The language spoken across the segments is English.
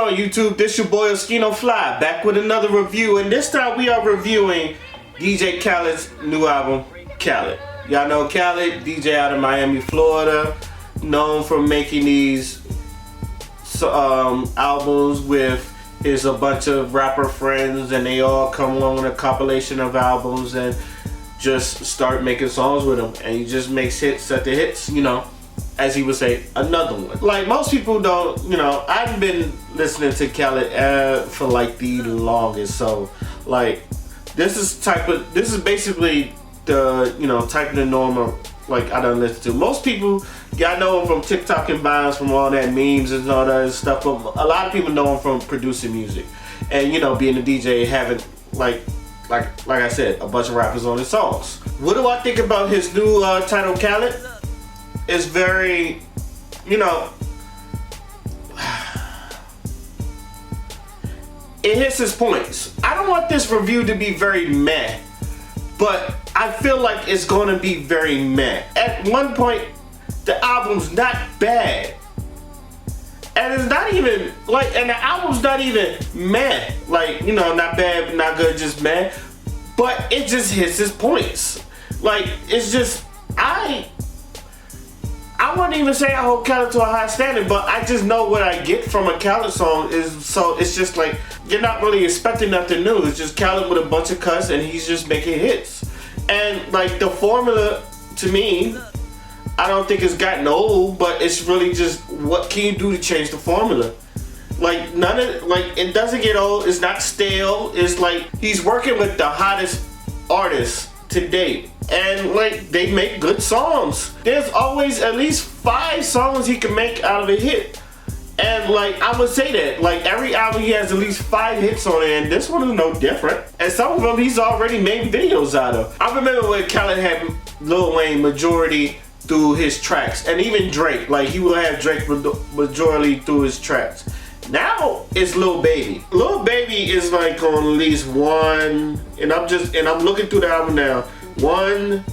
on YouTube? This your boy Oscino Fly, back with another review, and this time we are reviewing DJ Khaled's new album, Khaled. Y'all know Khaled, DJ out of Miami, Florida, known for making these albums with a bunch of rapper friends, and they all come along with a compilation of albums and just start making songs with him, and he just makes hits at the hits, you know, as he would say, another one. Like most people don't, you know, I've been listening to Khaled for like the longest, so like this is basically the, you know, type of the normal like I don't listen to. Most people, y'all know him from TikTok and Vines, from all that memes and all that stuff, but a lot of people know him from producing music and, you know, being a DJ, having like I said, a bunch of rappers on his songs. What do I think about his new title, Khaled? It's very, you know, it hits his points. I don't want this review to be very meh, but I feel like it's going to be very meh. At one point, the album's not bad. And it's not even, like, and the album's not even meh. Like, you know, not bad, not good, just meh. But it just hits his points. Like, it's just, I wouldn't even say I hold Khaled to a high standard, but I just know what I get from a Khaled song is, so it's just like, you're not really expecting nothing new. It's just Khaled with a bunch of cuts and he's just making hits. And like the formula, to me, I don't think it's gotten old, but it's really just, what can you do to change the formula? Like none of, like it doesn't get old, it's not stale, it's like he's working with the hottest artists to date. And like they make good songs. There's always at least 5 songs he can make out of a hit. And like I would say that, like every album he has at least 5 hits on it, and this one is no different. And some of them he's already made videos out of. I remember when Khaled had Lil Wayne majority through his tracks, and even Drake, like he will have Drake majority through his tracks. Now it's Lil Baby. Lil Baby is like on at least 1, and I'm looking through the album now. 1,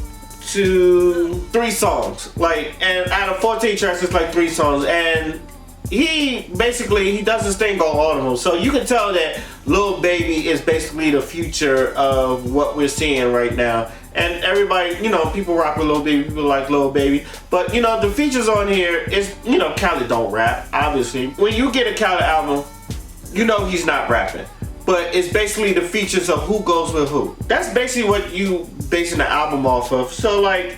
2, 3 songs. Like, and out of 14 tracks, it's like 3 songs. And he does this thing called Audible. So you can tell that Lil Baby is basically the future of what we're seeing right now. And everybody, you know, people rock with Lil Baby, people like Lil Baby. But, you know, the features on here is, you know, Khaled don't rap, obviously. When you get a Khaled album, you know he's not rapping. But it's basically the features of who goes with who. That's basically what you basing the album off of. So like,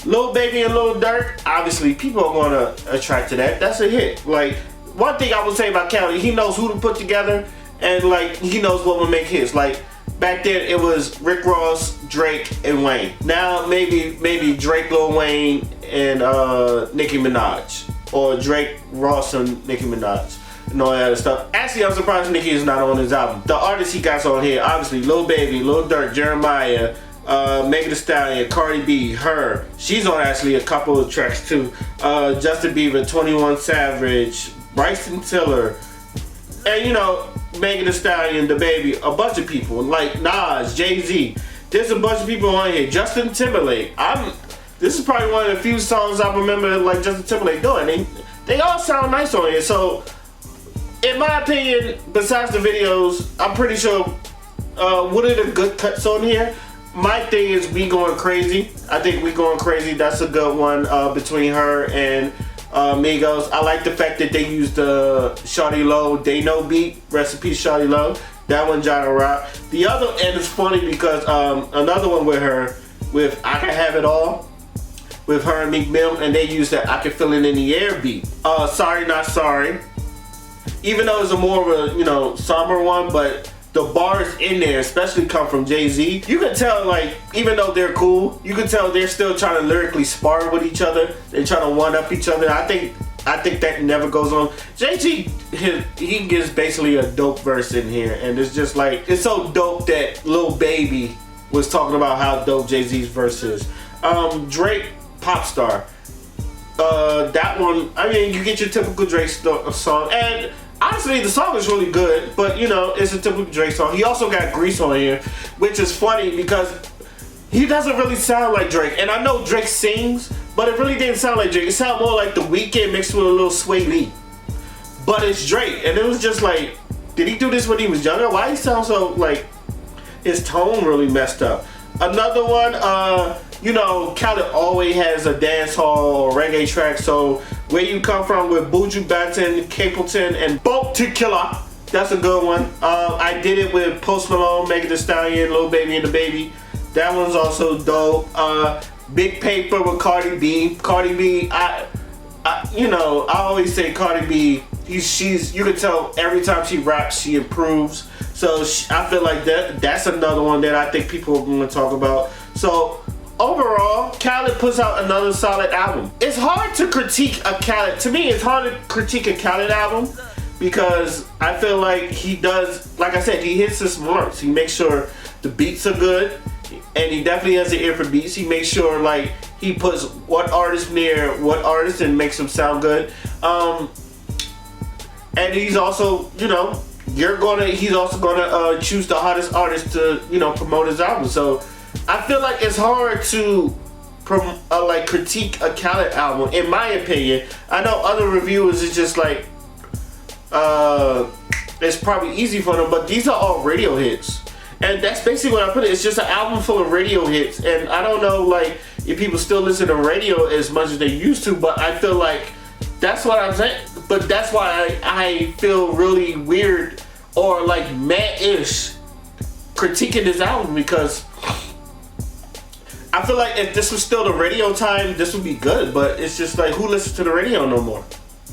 Lil Baby and Lil Durk, obviously people are gonna attract to that. That's a hit. Like, one thing I would say about Khaled, he knows who to put together, and like, he knows what would make hits. Like, back then it was Rick Ross, Drake, and Wayne. Now maybe Drake, Lil Wayne, and Nicki Minaj. Or Drake, Ross, and Nicki Minaj. And all that other stuff. Actually, I'm surprised Nicki is not on his album. The artists he got on here, obviously, Lil Baby, Lil Durk, Jeremiah, Megan Thee Stallion, Cardi B, her. She's on actually a couple of tracks too. Justin Bieber, 21 Savage, Bryson Tiller, and you know, Megan Thee Stallion, the baby, a bunch of people like Nas, Jay-Z. There's a bunch of people on here. Justin Timberlake. This is probably one of the few songs I remember like Justin Timberlake doing. They all sound nice on here. So, in my opinion, besides the videos, I'm pretty sure what are the good cuts on here? My thing is We Going Crazy. I think We Going Crazy, that's a good one between her and Migos. I like the fact that they used the Shawty Low They Know beat. Rest in peace, Shawty Low. That one, John Rock. The other, and it's funny because another one with her, with I Can Have It All, with her and Meek Mill, and they used that I Can Feel It in the Air beat. Sorry Not Sorry. Even though it's a more of a, you know, somber one, but the bars in there, especially come from Jay-Z. You can tell, like, even though they're cool, you can tell they're still trying to lyrically spar with each other. They're trying to one-up each other. I think that never goes on. Jay-Z, he gives basically a dope verse in here, and it's just like, it's so dope that Lil Baby was talking about how dope Jay-Z's verse is. Drake, Pop Star. That one, I mean, you get your typical Drake song, and honestly, the song is really good, but you know, it's a typical Drake song. He also got Grease on here, which is funny because he doesn't really sound like Drake. And I know Drake sings, but it really didn't sound like Drake. It sounded more like The Weeknd mixed with a little Sway Lee. but it's Drake. And it was just like, did he do this when he was younger? Why he sound so like, his tone really messed up. Another one, you know, Khaled always has a dance hall or reggae track. So Where You Come From with Buju Banton, Capleton, and Boat to Killer. That's a good one. I did it with Post Malone, Megan Thee Stallion, Lil Baby and the Baby. That one's also dope. Big Paper with Cardi B. Cardi B, you know, I always say Cardi B, she's, you can tell every time she raps, she improves. So I feel like that's another one that I think people are going to talk about. So overall, Khaled puts out another solid album. It's hard to critique a Khaled, to me it's hard to critique a Khaled album because I feel like he does, like I said, he hits his marks. He makes sure the beats are good, and he definitely has an ear for beats. He makes sure like he puts what artist near what artist and makes them sound good. And he's also, you know, he's also gonna choose the hottest artist to, you know, promote his album. So I feel like it's hard to like critique a Khaled album, in my opinion. I know other reviewers is just like, it's probably easy for them, but these are all radio hits. And that's basically what I put it. It's just an album full of radio hits. And I don't know like if people still listen to radio as much as they used to, but I feel like that's what I'm saying. But that's why I feel really weird or like mad-ish critiquing this album, because I feel like if this was still the radio time, this would be good. But it's just like, who listens to the radio no more?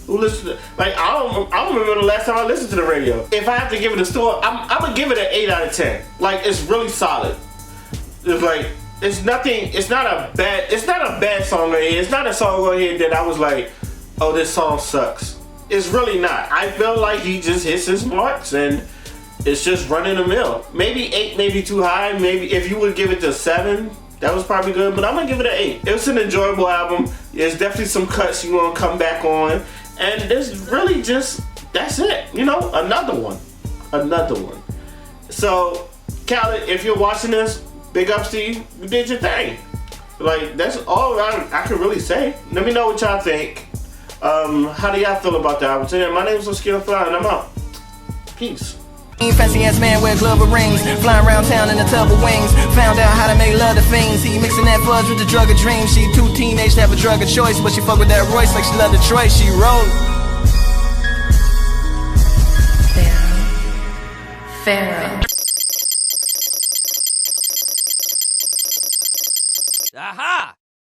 Who listens to, like, I don't remember the last time I listened to the radio. If I have to give it a score, I'm gonna give it an 8 out of 10. Like, it's really solid. It's like, it's not a bad song on here. It's not a song on here that I was like, oh, this song sucks. It's really not. I feel like he just hits his marks and it's just running the mill. Maybe 8, maybe too high. Maybe if you would give it to 7, that was probably good, but I'm gonna give it an 8. It was an enjoyable album. There's definitely some cuts you wanna come back on. And there's really just, that's it. You know, another one. So, Khaled, if you're watching this, big ups to you. You did your thing. Like, that's all I can really say. Let me know what y'all think. How do y'all feel about the album? So, yeah, my name is Oscino and I'm out. Peace. Fancy ass man with a glove of rings, flying around town in a tub of wings. Found out how to make love to fiends. He mixing that fudge with the drug of dreams. She too teenage to have a drug of choice, but she fuck with that Royce like she love Detroit. She rolled. Pharaoh. Aha!